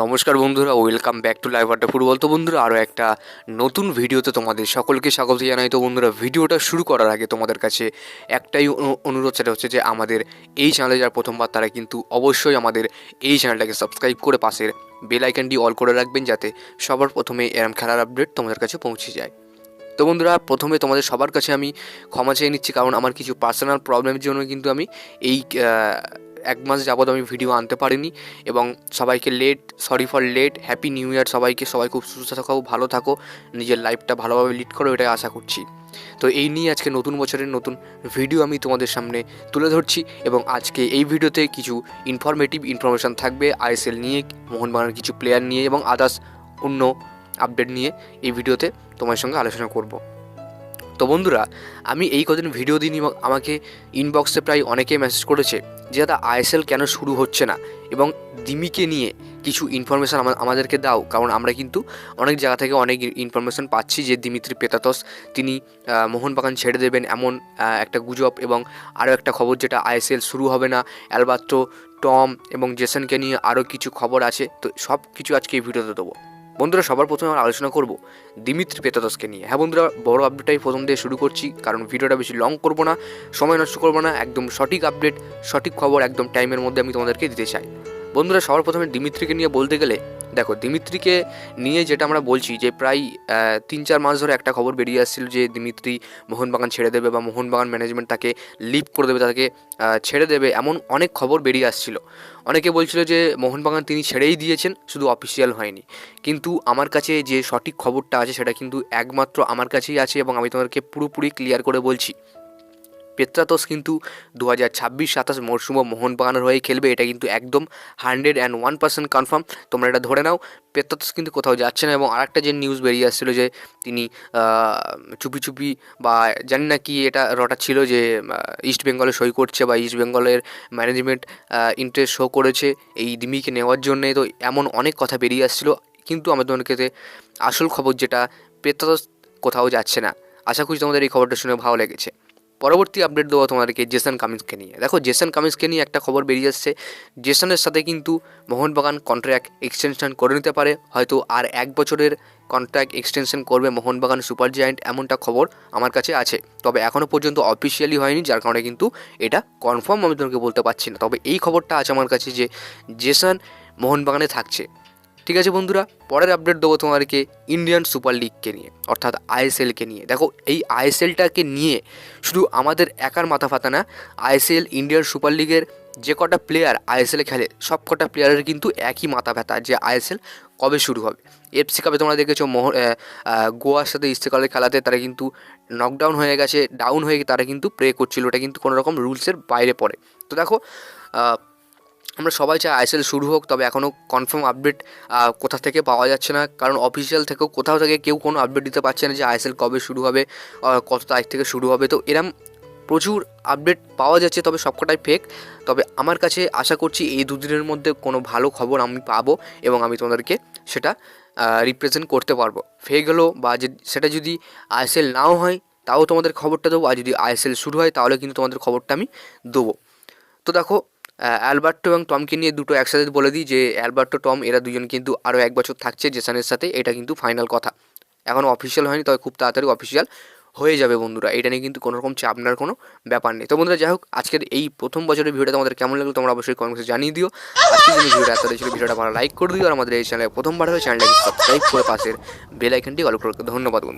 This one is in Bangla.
নমস্কার বন্ধুরা, ওয়েলকাম ব্যাক টু লাইভ আড্ডা ফুটবল। তো বন্ধুরা, আরও একটা নতুন ভিডিওতে তোমাদের সকলকে স্বাগত জানাই। তো বন্ধুরা, ভিডিওটা শুরু করার আগে তোমাদের কাছে একটাই অনুরোধ, সেটা হচ্ছে যে আমাদের এই চ্যানেলে যারা প্রথমবার তারা কিন্তু অবশ্যই আমাদের এই চ্যানেলটাকে সাবস্ক্রাইব করে পাশের বেল আইকনটি অল করে রাখবেন, যাতে সবার প্রথমে এরম খেলার আপডেট তোমাদের কাছে পৌঁছে যায়। তো বন্ধুরা, প্রথমে তোমাদের সবার কাছে আমি ক্ষমা চেয়ে নিচ্ছি, কারণ আমার কিছু পার্সোনাল প্রবলেমের জন্য কিন্তু আমি এই এক মাস যাবত আমি ভিডিও আনতে পারিনি। এবং সবাইকে sorry for late, happy new year সবাইকে। সবাই খুব সুস্থ থাকো, ভালো থাকো, নিজের লাইফটা ভালোভাবে লিড করো, এটাই আশা করছি। তো এই নিয়ে আজকে নতুন বছরের নতুন ভিডিও আমি তোমাদের সামনে তুলে ধরছি। এবং আজকে এই ভিডিওতে কিছু ইনফরমেশান থাকবে আইএসএল নিয়ে, মোহনবাগানের কিছু প্লেয়ার নিয়ে এবং আদার্স অন্য আপডেট নিয়ে এই ভিডিওতে তোমার সঙ্গে আলোচনা করব। তো বন্ধুরা, আমি এই কদিন ভিডিও দিইনি এবং আমাকে ইনবক্সে প্রায় অনেকেই মেসেজ করেছে যে দাদা আইএসএল কেন শুরু হচ্ছে না, এবং দিমিকে নিয়ে কিছু ইনফরমেশান আমাদেরকে দাও। কারণ আমরা কিন্তু অনেক জায়গা থেকে অনেক ইনফরমেশান পাচ্ছি যে দিমিত্রি পেতাতস তিনি মোহনবাগান ছেড়ে দেবেন, এমন একটা গুজব। এবং আরও একটা খবর, যেটা আইএসএল শুরু হবে না, অ্যালবার্টো, টম এবং জেসনকে নিয়ে আরও কিছু খবর আছে। তো সব কিছু আজকে এই ভিডিওতে দেবো। বন্ধুরা, সবার প্রথমে আমরা আলোচনা করব দিমিত্রি পেতাতসকে নিয়ে। হ্যাঁ বন্ধুরা, বড় আপডেটটাই প্রথম দিয়ে শুরু করছি, কারণ ভিডিওটা বেশি লং করব না, সময় নষ্ট করব না, একদম সঠিক আপডেট, সঠিক খবর একদম টাইমের মধ্যে আমি তোমাদেরকে দিতে চাই। বন্ধুরা, সবার প্রথমে দিমিত্রিকে নিয়ে বলতে গেলে, দেখো দিমিত্রিকে নিয়ে যেটা আমরা বলছি যে প্রায় 3-4 মাস ধরে একটা খবর বেরিয়ে আসছিল যে দিমিত্রি মোহনবাগান ছেড়ে দেবে বা মোহনবাগান ম্যানেজমেন্ট তাকে লিভ করে দেবে, তাকে ছেড়ে দেবে, এমন অনেক খবর বেরিয়ে আসছিল। অনেকে বলছিল যে মোহনবাগান তিনি ছেড়েই দিয়েছেন, শুধু অফিসিয়াল হয়নি। কিন্তু আমার কাছে যে সঠিক খবরটা আছে সেটা কিন্তু একমাত্র আমার কাছেই আছে, এবং আমি তোমাদেরকে পুরোপুরি ক্লিয়ার করে বলছি। পেত্রাতস কিন্তু 2026-27 মরশুমে মোহনবাগানের হয়ে খেলবে, এটা কিন্তু একদম 101% কনফার্ম। তোমরা এটা ধরে নাও, পেত্রাতস কিন্তু কোথাও যাচ্ছে না। এবং আরেকটা যে নিউজ বেরিয়ে আসছিলো যে তিনি চুপি চুপি বা জানি না কি এটা রটা ছিল, যে ইস্ট বেঙ্গলে সই করছে বা ইস্ট বেঙ্গলের ম্যানেজমেন্ট ইন্টারেস্ট শো করেছে এই দিমিকে নেওয়ার জন্যে। তো এমন অনেক কথা বেরিয়ে আসছিলো, কিন্তু আমাদেরকে আসল খবর যেটা, পেত্রাতস কোথাও যাচ্ছে না। আশা করছি তোমাদের এই খবরটা শুনে ভালো লেগেছে। পরবর্তী আপডেট দেবো তোমাদেরকে জেসন কামিন্সকে নিয়ে। দেখো, জেসন কামিন্সকে নিয়ে একটা খবর বেরিয়ে আসছে, জেসনের সাথে কিন্তু মোহনবাগান কন্ট্রাক্ট এক্সটেনশন করে নিতে পারে, হয়তো আর 1 বছরের কন্ট্রাক্ট এক্সটেনশন করবে মোহনবাগান সুপার জায়ান্ট, এমনটা খবর আমার কাছে আছে। তবে এখনও পর্যন্ত অফিসিয়ালি হয়নি, যার কারণে কিন্তু এটা কনফার্ম আমি তোমাকে বলতে পারছি না। তবে এই খবরটা আছে আমার কাছে যে জেসন মোহনবাগানে থাকছে। ঠিক আছে বন্ধুরা, পরের আপডেট দেবো তোমাদেরকে ইন্ডিয়ান সুপার লিগকে নিয়ে, অর্থাৎ আইএসএলকে নিয়ে। দেখো, এই আইএসএলটাকে নিয়ে শুধু আমাদের একার মাথা ফাতা না, আইএসএল ইন্ডিয়ান সুপার লিগের যে কটা প্লেয়ার আইএসএলে খেলে সব কটা প্লেয়ারের কিন্তু একই মাথা ব্যথা, যে আইএসএল কবে শুরু হবে। এফসি কাপে তোমরা দেখেছো গোয়ার সাথে ইস্তেকালের খেলাতে তারা কিন্তু নকডাউন হয়ে গেছে, ডাউন হয়ে তারা কিন্তু প্রে করছিল, ওটা কিন্তু কোনো রকম রুলসের বাইরে পড়ে। তো দেখো, আমরা সবাই চাই আইএসএল শুরু হোক, তবে এখনও কনফার্ম আপডেট কোথা থেকে পাওয়া যাচ্ছে না, কারণ অফিসিয়াল থেকেও কোথাও থেকে কেউ কোনো আপডেট দিতে পারছে না যে আইএসএল কবে শুরু হবে, কত তারিখ থেকে শুরু হবে। তো এরম প্রচুর আপডেট পাওয়া যাচ্ছে, তবে সবকটাই ফেক। তবে আমার কাছে আশা করছি এই দুদিনের মধ্যে কোনো ভালো খবর আমি পাবো, এবং আমি তোমাদেরকে সেটা রিপ্রেজেন্ট করতে পারবো। ফেক হলো বা সেটা যদি আইএসএল নাও হয় তাও তোমাদের খবরটা দেবো, আর যদি আইএসএল শুরু হয় তাহলে কিন্তু তোমাদের খবরটা আমি দেবো। তো দেখো, অ্যালবার্টো এবং টমকে নিয়ে দুটো একসাথে বলে দিই যে অ্যালবার্টো, টম এরা দুজন কিন্তু আরও 1 বছর থাকছে জেসনের সাথে, এটা কিন্তু ফাইনাল কথা। এখনও অফিসিয়াল হয়নি, তবে খুব তাড়াতাড়ি অফিসিয়াল হয়ে যাবে বন্ধুরা। এটা নিয়ে কিন্তু কোনো রকম চাপ নেওয়ার কোনো ব্যাপার নেই। তো বন্ধুরা, যাই হোক, আজকের এই প্রথম বছরের ভিডিওটা তোমাদের কেমন লাগলো তোমরা অবশ্যই কমেন্টে জানিয়ে দিও। আজকের যদি ভিডিওটা এতটাই ছিল, ভিডিওটা ভালো লাইক করে দিও, আর আমাদের এই চ্যানেলে প্রথমবার হলে চ্যানেলটাকে সাবস্ক্রাইব করে পাশের বেল আইকনটি অল করে। ধন্যবাদ বন্ধু।